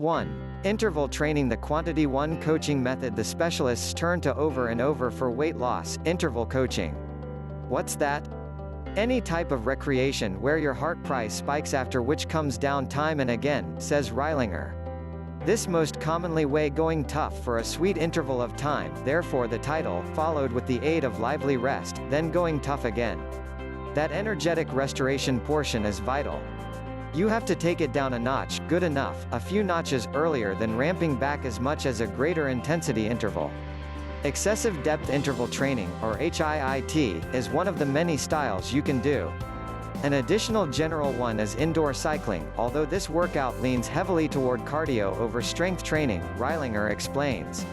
1. Interval training. The quantity 1 coaching method the specialists turn to over and over for weight loss. Interval coaching. What's that? Any type of recreation where your heart price spikes after which comes down time and again, says Reilinger. This most commonly way going tough for a sweet interval of time, therefore the title, followed with the aid of lively rest, then going tough again. That energetic restoration portion is vital. You have to take it down a notch, good enough, a few notches earlier than ramping back as much as a greater intensity interval. Excessive depth interval training, or HIIT, is one of the many styles you can do. An additional general one is indoor cycling, although this workout leans heavily toward cardio over strength training, Reilinger explains.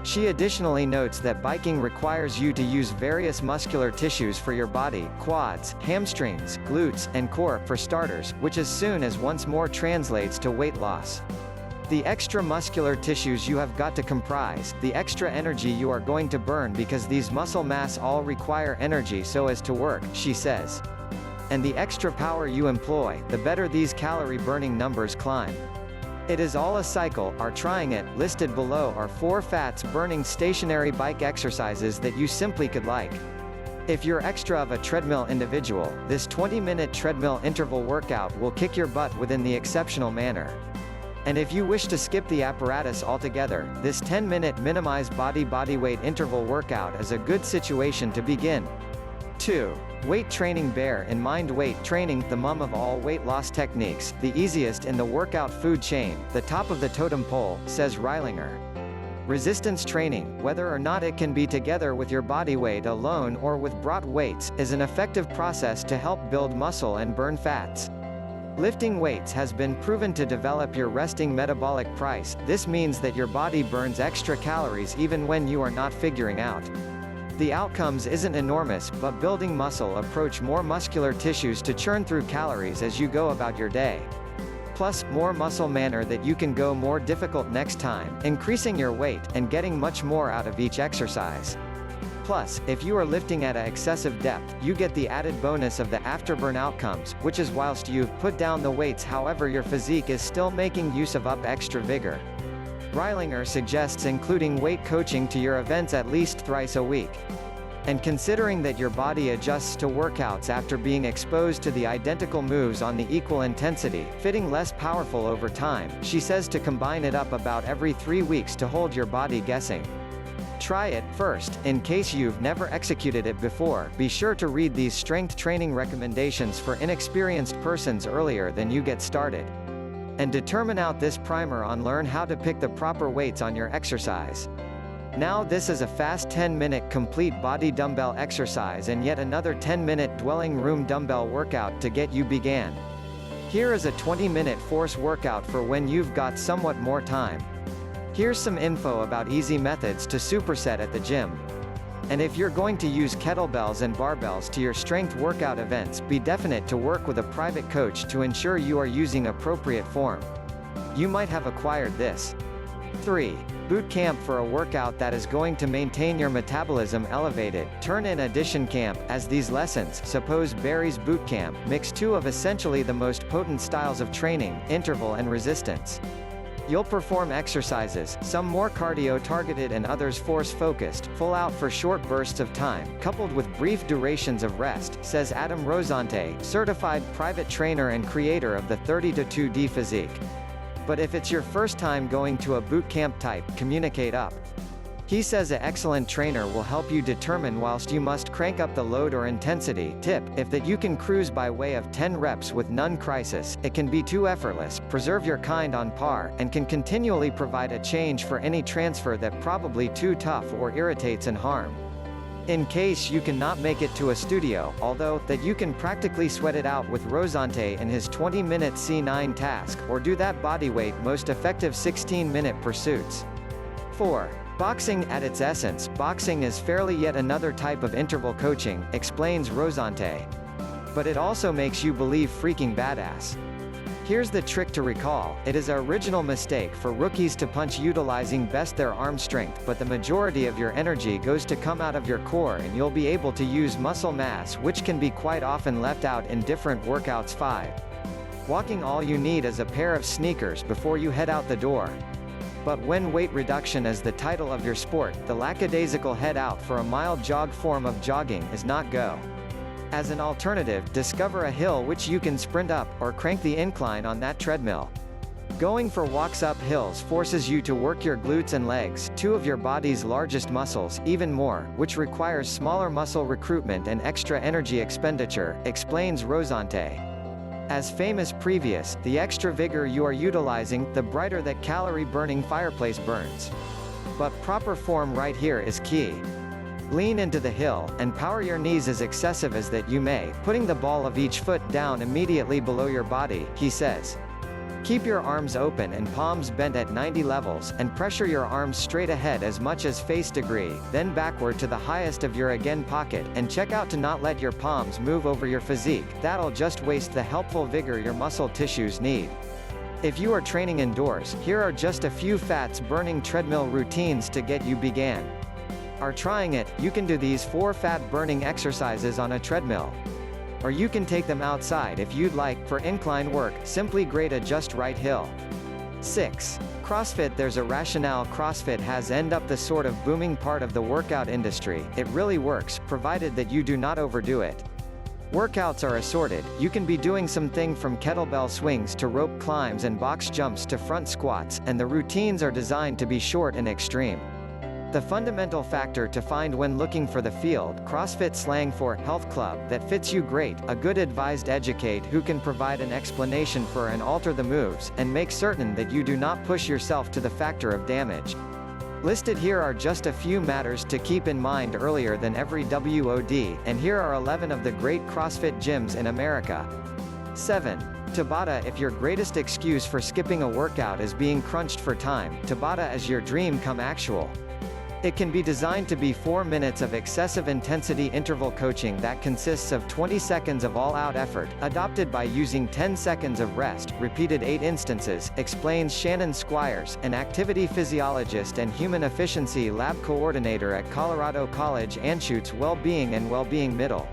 She additionally notes that biking requires you to use various muscular tissues for your body, quads, hamstrings, glutes, and core, for starters, which as soon as once more translates to weight loss. The extra muscular tissues you have got to comprise, the extra energy you are going to burn because these muscle mass all require energy so as to work, she says. And the extra power you employ, the better these calorie burning numbers climb. It is all a cycle. Are trying it. Listed below are 4 fats burning stationary bike exercises that you simply could like. If you're extra of a treadmill individual, this 20-minute treadmill interval workout will kick your butt within the exceptional manner. And if you wish to skip the apparatus altogether, this 10-minute minimized body weight interval workout is a good situation to begin. 2. Weight training. Bear in mind weight training, the mum of all weight loss techniques, the easiest in the workout food chain, the top of the totem pole, says Reilinger. Resistance training, whether or not it can be together with your body weight alone or with brought weights, is an effective process to help build muscle and burn fats. Lifting weights has been proven to develop your resting metabolic price. This means that your body burns extra calories even when you are not figuring out. The outcomes isn't enormous, but building muscle approach more muscular tissues to churn through calories as you go about your day. Plus, more muscle manner that you can go more difficult next time, increasing your weight, and getting much more out of each exercise. Plus, if you are lifting at an excessive depth, you get the added bonus of the afterburn outcomes, which is whilst you've put down the weights however your physique is still making use of extra vigor. Reilinger suggests including weight coaching to your events at least thrice a week. And considering that your body adjusts to workouts after being exposed to the identical moves on the equal intensity, fitting less powerful over time, she says to combine it up about every 3 weeks to hold your body guessing. Try it first. In case you've never executed it before, be sure to read these strength training recommendations for inexperienced persons earlier than you get started. And determine out this primer on learn how to pick the proper weights on your exercise. Now this is a fast 10-minute complete body dumbbell exercise and yet another 10-minute dwelling room dumbbell workout to get you began. Here is a 20-minute force workout for when you've got somewhat more time. Here's some info about easy methods to superset at the gym. And if you're going to use kettlebells and barbells to your strength workout events, be definite to work with a private coach to ensure you are using appropriate form. You might have acquired this. 3. Bootcamp for a workout that is going to maintain your metabolism elevated. Turn in addition camp, as these lessons, suppose Barry's Bootcamp, mix 2 of essentially the most potent styles of training, interval and resistance. You'll perform exercises, some more cardio-targeted and others force-focused, full out for short bursts of time, coupled with brief durations of rest, says Adam Rosante, certified private trainer and creator of the 30-2D physique. But if it's your first time going to a boot camp type, communicate up. He says an excellent trainer will help you determine whilst you must crank up the load or intensity. Tip, if that you can cruise by way of 10 reps with none crisis, it can be too effortless, preserve your kind on par, and can continually provide a change for any transfer that probably too tough or irritates and harm. In case you cannot make it to a studio, although, that you can practically sweat it out with Rosante in his 20-minute C9 task, or do that bodyweight most effective 16-minute pursuits. 4. Boxing. At its essence, boxing is fairly yet another type of interval coaching, explains Rosante. But it also makes you believe freaking badass. Here's the trick to recall: it is an original mistake for rookies to punch utilizing best their arm strength, but the majority of your energy goes to come out of your core and you'll be able to use muscle mass, which can be quite often left out in different workouts. 5. Walking, all you need is a pair of sneakers before you head out the door. But when weight reduction is the title of your sport, the lackadaisical head out for a mild jog form of jogging is not go. As an alternative, discover a hill which you can sprint up, or crank the incline on that treadmill. Going for walks up hills forces you to work your glutes and legs, two of your body's largest muscles, even more, which requires smaller muscle recruitment and extra energy expenditure, explains Rosante. As famous previous, the extra vigor you are utilizing, the brighter that calorie-burning fireplace burns. But proper form right here is key. Lean into the hill, and power your knees as excessive as that you may, putting the ball of each foot down immediately below your body, he says. Keep your arms open and palms bent at 90 levels, and pressure your arms straight ahead as much as face degree, then backward to the highest of your again pocket, and check out to not let your palms move over your physique, that'll just waste the helpful vigor your muscle tissues need. If you are training indoors, here are just a few fats-burning treadmill routines to get you began. Are trying it, you can do these 4 fat-burning exercises on a treadmill. Or you can take them outside if you'd like. For incline work, simply grade a just right hill. 6. CrossFit. There's a rationale CrossFit has end up the sort of booming part of the workout industry. It really works, provided that you do not overdo it. Workouts are assorted. You can be doing something from kettlebell swings to rope climbs and box jumps to front squats, and the routines are designed to be short and extreme. The fundamental factor to find when looking for the field, CrossFit slang for health club, that fits you great, a good advised educate who can provide an explanation for and alter the moves, and make certain that you do not push yourself to the factor of damage. Listed here are just a few matters to keep in mind earlier than every WOD, and here are 11 of the great CrossFit gyms in America. 7. Tabata. If your greatest excuse for skipping a workout is being crunched for time, Tabata is your dream come actual. It can be designed to be 4 minutes of excessive intensity interval coaching that consists of 20 seconds of all-out effort, adopted by using 10 seconds of rest, repeated 8 instances, explains Shannon Squires, an activity physiologist and human efficiency lab coordinator at Colorado College Anschutz Well-Being and Well-Being Middle.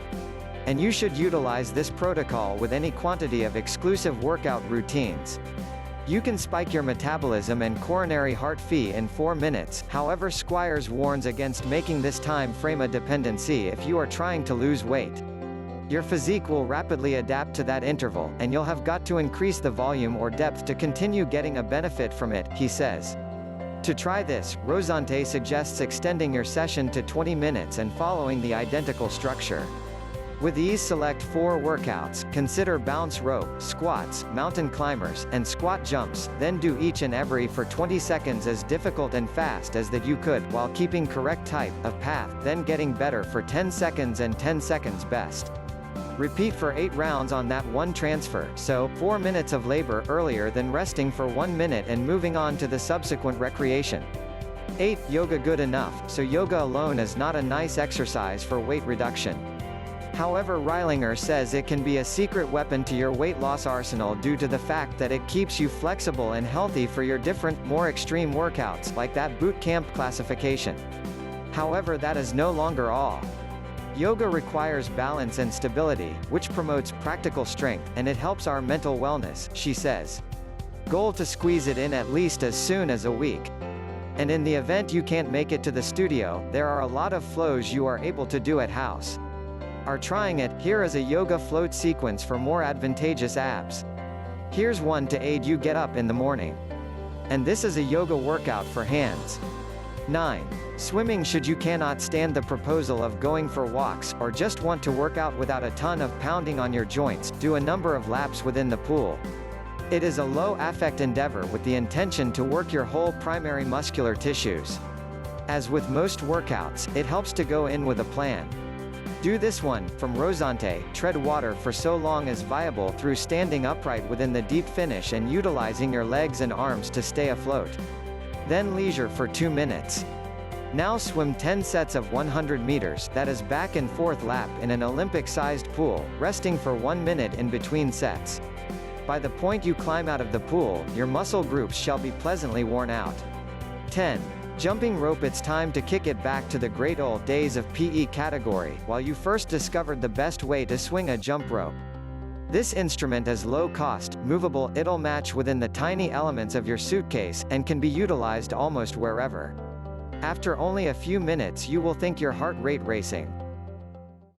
And you should utilize this protocol with any quantity of exclusive workout routines. You can spike your metabolism and coronary heart fee in 4 minutes, however Squires warns against making this time frame a dependency if you are trying to lose weight. Your physique will rapidly adapt to that interval, and you'll have got to increase the volume or depth to continue getting a benefit from it, he says. To try this, Rosante suggests extending your session to 20 minutes and following the identical structure. With these select 4 workouts, consider bounce rope, squats, mountain climbers, and squat jumps, then do each and every for 20 seconds as difficult and fast as that you could, while keeping correct type of path, then getting better for 10 seconds and 10 seconds best. Repeat for 8 rounds on that one transfer, so 4 minutes of labor earlier than resting for 1 minute and moving on to the subsequent recreation. 8. Yoga. Good enough, so yoga alone is not a nice exercise for weight reduction. However, Reilinger says it can be a secret weapon to your weight loss arsenal due to the fact that it keeps you flexible and healthy for your different, more extreme workouts, like that Bootcamp classification. However, that is no longer all. Yoga requires balance and stability, which promotes practical strength, and it helps our mental wellness, she says. Goal to squeeze it in at least as soon as a week. And in the event you can't make it to the studio, there are a lot of flows you are able to do at house. Are trying it, here is a yoga float sequence for more advantageous abs. Here's one to aid you get up in the morning. And this is a yoga workout for hands. 9. Swimming. Should you cannot stand the proposal of going for walks, or just want to work out without a ton of pounding on your joints, do a number of laps within the pool. It is a low-affect endeavor with the intention to work your whole primary muscular tissues. As with most workouts, it helps to go in with a plan. Do this one, from Rosante, tread water for so long as viable through standing upright within the deep finish and utilizing your legs and arms to stay afloat. Then leisure for 2 minutes. Now swim 10 sets of 100 meters, that is back and forth lap in an Olympic-sized pool, resting for 1 minute in between sets. By the point you climb out of the pool, your muscle groups shall be pleasantly worn out. 10. Jumping rope. It's time to kick it back to the great old days of PE category, while you first discovered the best way to swing a jump rope. This instrument is low cost, movable, it'll match within the tiny elements of your suitcase, and can be utilized almost wherever. After only a few minutes you will think your heart rate racing.